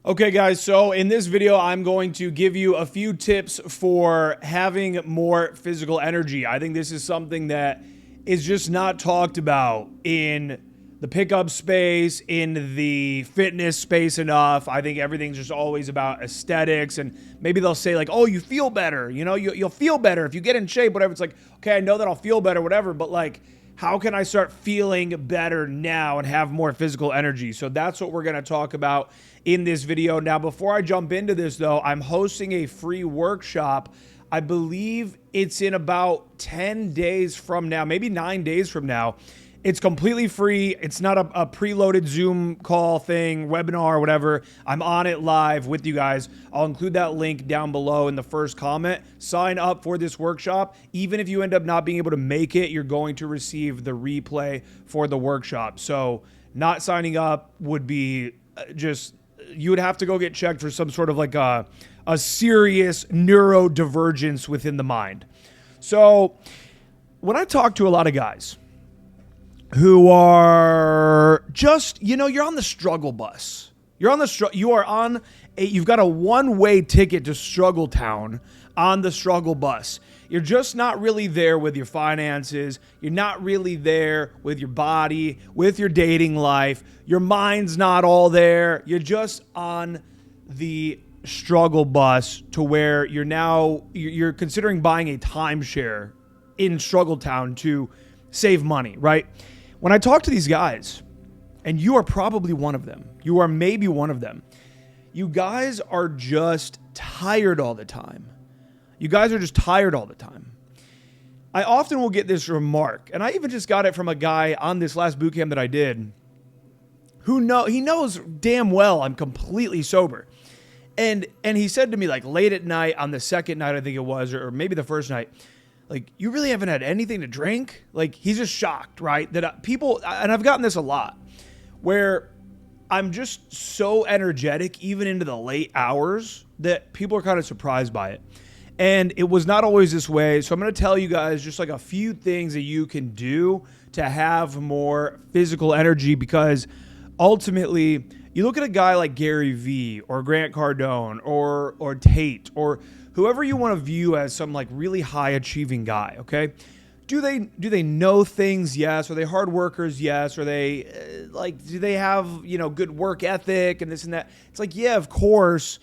Okay guys, so in this video, I'm going to give you a few tips for having more physical energy. I think this is something that is just not talked about in the pickup space, in the fitness space enough. I think everything's just always about aesthetics, and maybe they'll say like, oh, you feel better, you'll feel better if you get in shape, whatever. It's like, okay, I know that I'll feel better, whatever, but like, how can I start feeling better now and have more physical energy? So that's what we're going to talk about in this video. Now, before I jump into this though, I'm hosting a free workshop. I believe it's in about 10 days from now, maybe 9 days from now. It's completely free. It's not a preloaded Zoom call thing, webinar, whatever. I'm on it live with you guys. I'll include that link down below in the first comment. Sign up for this workshop. Even if you end up not being able to make it, you're going to receive the replay for the workshop. So not signing up would be just, you would have to go get checked for some sort of like a serious neurodivergence within the mind. So when I talk to a lot of guys who are just, you're on the struggle bus. You've got a one-way ticket to Struggle Town on the struggle bus. You're just not really there with your finances. You're not really there with your body, with your dating life. Your mind's not all there. You're just on the struggle bus to where you're considering buying a timeshare in Struggle Town to save money, right? When I talk to these guys, and you are probably one of them, you are maybe one of them, you guys are just tired all the time. You guys are just tired all the time. I often will get this remark, and I even just got it from a guy on this last boot camp that I did, he knows damn well I'm completely sober. And he said to me, like, late at night on the second night, I think it was, or maybe the first night, like, you really haven't had anything to drink? Like, he's just shocked, right? That people, and I've gotten this a lot, where I'm just so energetic, even into the late hours, that people are kind of surprised by it. And it was not always this way. So I'm going to tell you guys just like a few things that you can do to have more physical energy, because ultimately, you look at a guy like Gary Vee or Grant Cardone or Tate or whoever you want to view as some like really high achieving guy, okay? Do they know things? Yes. Are they hard workers? Yes. Are they do they have, good work ethic and this and that? It's like, yeah, of course.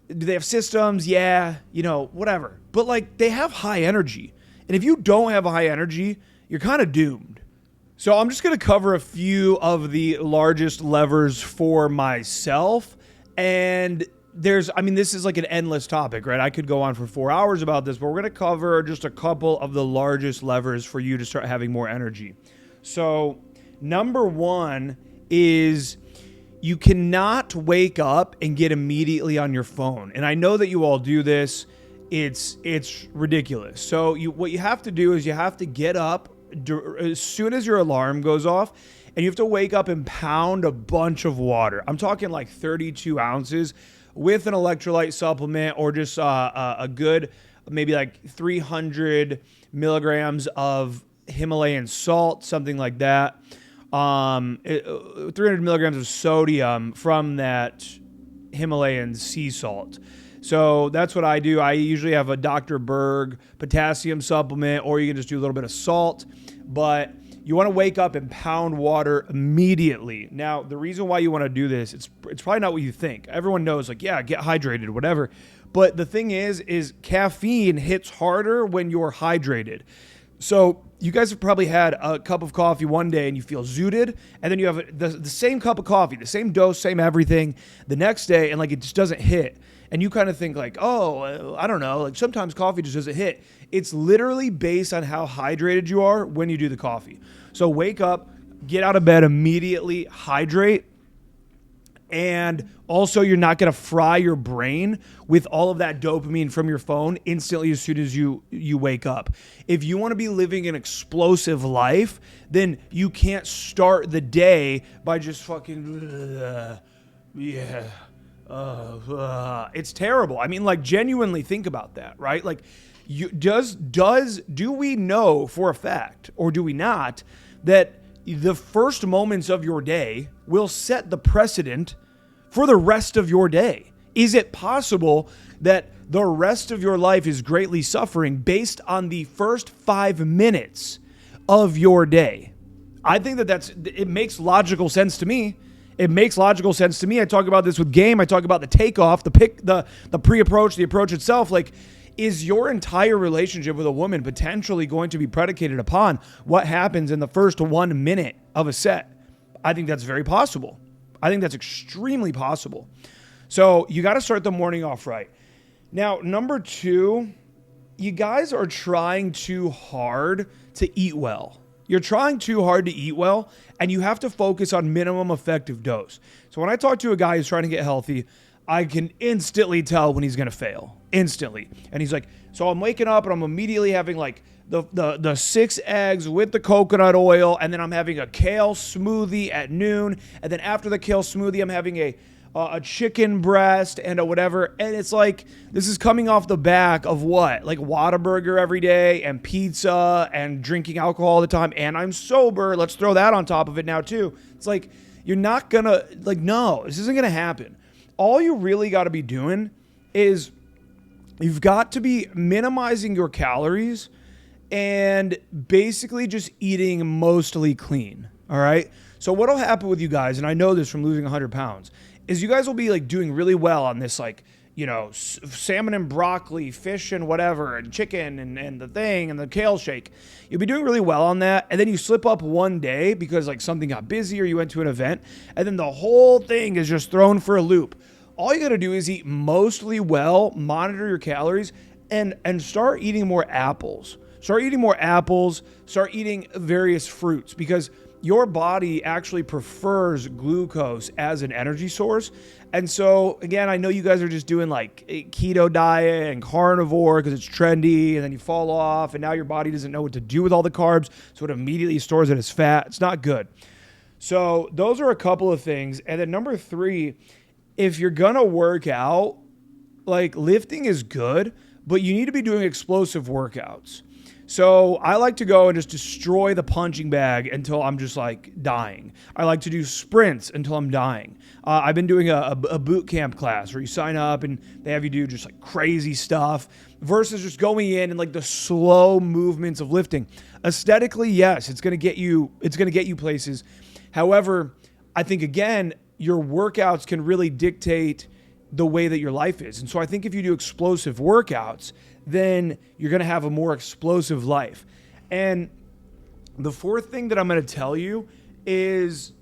Do they have systems? Yeah, whatever. But like, they have high energy. And if you don't have a high energy, you're kind of doomed. So I'm just going to cover a few of the largest levers for myself. And this is like an endless topic, right? I could go on for 4 hours about this, but we're going to cover just a couple of the largest levers for you to start having more energy. So number one is you cannot wake up and get immediately on your phone. And I know that you all do this. It's ridiculous. So what you have to do is you have to get up as soon as your alarm goes off, and you have to wake up and pound a bunch of water. I'm talking like 32 ounces with an electrolyte supplement, or just a good maybe like 300 milligrams of Himalayan salt, something like that. 300 milligrams of sodium from that Himalayan sea salt. So that's what I do. I usually have a Dr. Berg potassium supplement, or you can just do a little bit of salt. But you want to wake up and pound water immediately. Now, the reason why you want to do this, it's probably not what you think. Everyone knows, like, yeah, get hydrated, whatever. But the thing is caffeine hits harder when you're hydrated. So you guys have probably had a cup of coffee one day and you feel zooted, and then you have the same cup of coffee, the same dose, same everything the next day, and like it just doesn't hit. And you kind of think like, oh, I don't know, like sometimes coffee just doesn't hit. It's literally based on how hydrated you are when you do the coffee. So wake up, get out of bed immediately, hydrate. And also, you're not going to fry your brain with all of that dopamine from your phone instantly as soon as you wake up. If you want to be living an explosive life, then you can't start the day by just fucking, it's terrible. I mean, like, genuinely think about that, right? Like, do we know for a fact, or do we not, that the first moments of your day will set the precedent for the rest of your day? Is it possible that the rest of your life is greatly suffering based on the first 5 minutes of your day? I think it makes logical sense to me. It makes logical sense to me. I talk about this with game. I talk about the takeoff, the pre-approach, the approach itself. Like, is your entire relationship with a woman potentially going to be predicated upon what happens in the first 1 minute of a set? I think that's very possible. I think that's extremely possible. So you got to start the morning off right. Now, number 2, you guys are trying too hard to eat well. You're trying too hard to eat well, and you have to focus on minimum effective dose. So when I talk to a guy who's trying to get healthy, I can instantly tell when he's going to fail. Instantly. And he's like, so I'm waking up and I'm immediately having like the 6 eggs with the coconut oil, and then I'm having a kale smoothie at noon, and then after the kale smoothie, I'm having a chicken breast and a whatever. And it's like, this is coming off the back of what? Like Whataburger every day and pizza and drinking alcohol all the time. And I'm sober. Let's throw that on top of it now too. It's like, you're not gonna, like, no, this isn't gonna happen. All you really got to be doing is you've got to be minimizing your calories and basically just eating mostly clean. All right. So what'll happen with you guys, and I know this from losing 100 pounds, is you guys will be like doing really well on this, like, you know, salmon and broccoli, fish and whatever, and chicken and the thing and the kale shake. You'll be doing really well on that. And then you slip up one day because like something got busy or you went to an event, and then the whole thing is just thrown for a loop. All you got to do is eat mostly well, monitor your calories, and start eating more apples. Start eating more apples, start eating various fruits, because your body actually prefers glucose as an energy source. And so, again, I know you guys are just doing like a keto diet and carnivore because it's trendy, and then you fall off, and now your body doesn't know what to do with all the carbs, so it immediately stores it as fat. It's not good. So those are a couple of things. And then number 3, if you're going to work out, like, lifting is good, but you need to be doing explosive workouts. So I like to go and just destroy the punching bag until I'm just like dying. I like to do sprints until I'm dying. I've been doing a boot camp class where you sign up and they have you do just like crazy stuff versus just going in and like the slow movements of lifting. Aesthetically, yes, it's going to get you places. However, I think, again, your workouts can really dictate the way that your life is. And so I think if you do explosive workouts, then you're going to have a more explosive life. And the 4th thing that I'm going to tell you is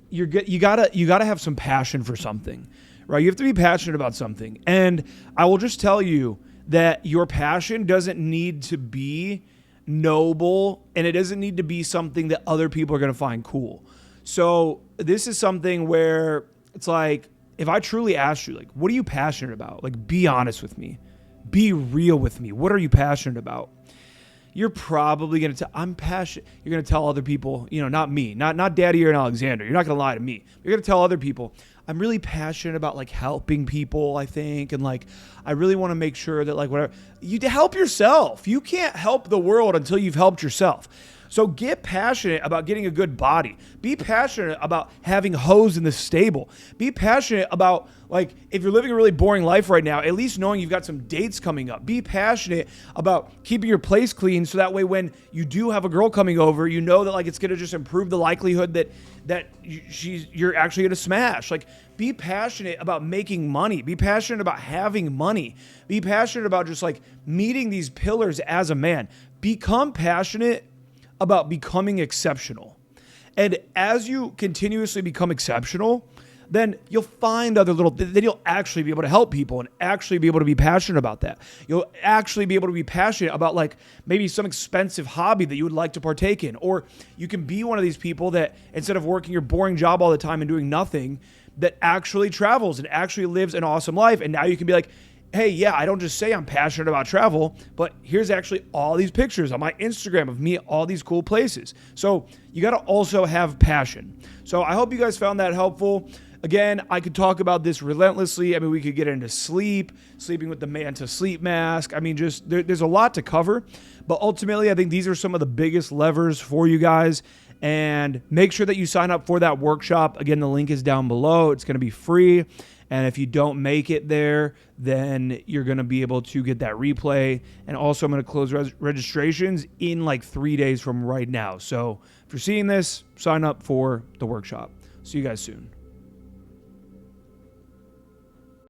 you gotta have some passion for something, right? You have to be passionate about something. And I will just tell you that your passion doesn't need to be noble, and it doesn't need to be something that other people are going to find cool. So this is something where it's like, if I truly asked you, like, what are you passionate about? Like, be honest with me. Be real with me. What are you passionate about? You're probably going to tell, I'm passionate. You're going to tell other people, you know, not me, not Daddy or Alexander. You're not going to lie to me. You're going to tell other people, I'm really passionate about like helping people, I think. And like, I really want to make sure that like whatever, you help yourself. You can't help the world until you've helped yourself. So get passionate about getting a good body. Be passionate about having hoes in the stable. Be passionate about, like, if you're living a really boring life right now, at least knowing you've got some dates coming up. Be passionate about keeping your place clean so that way when you do have a girl coming over, you know that like it's going to just improve the likelihood that you're actually going to smash. Like, be passionate about making money. Be passionate about having money. Be passionate about just like meeting these pillars as a man. Become passionate about becoming exceptional. And as you continuously become exceptional, then you'll find then you'll actually be able to help people and actually be able to be passionate about that. You'll actually be able to be passionate about like maybe some expensive hobby that you would like to partake in. Or you can be one of these people that instead of working your boring job all the time and doing nothing, that actually travels and actually lives an awesome life. And now you can be like, hey, yeah, I don't just say I'm passionate about travel, but here's actually all these pictures on my Instagram of me at all these cool places. So you got to also have passion. So I hope you guys found that helpful. Again, I could talk about this relentlessly. I mean, we could get into sleeping with the Manta sleep mask. I mean, just there's a lot to cover. But ultimately, I think these are some of the biggest levers for you guys. And make sure that you sign up for that workshop. Again, the link is down below. It's going to be free. And if you don't make it there, then you're going to be able to get that replay. And also, I'm going to close registrations in like 3 days from right now. So if you're seeing this, sign up for the workshop. See you guys soon.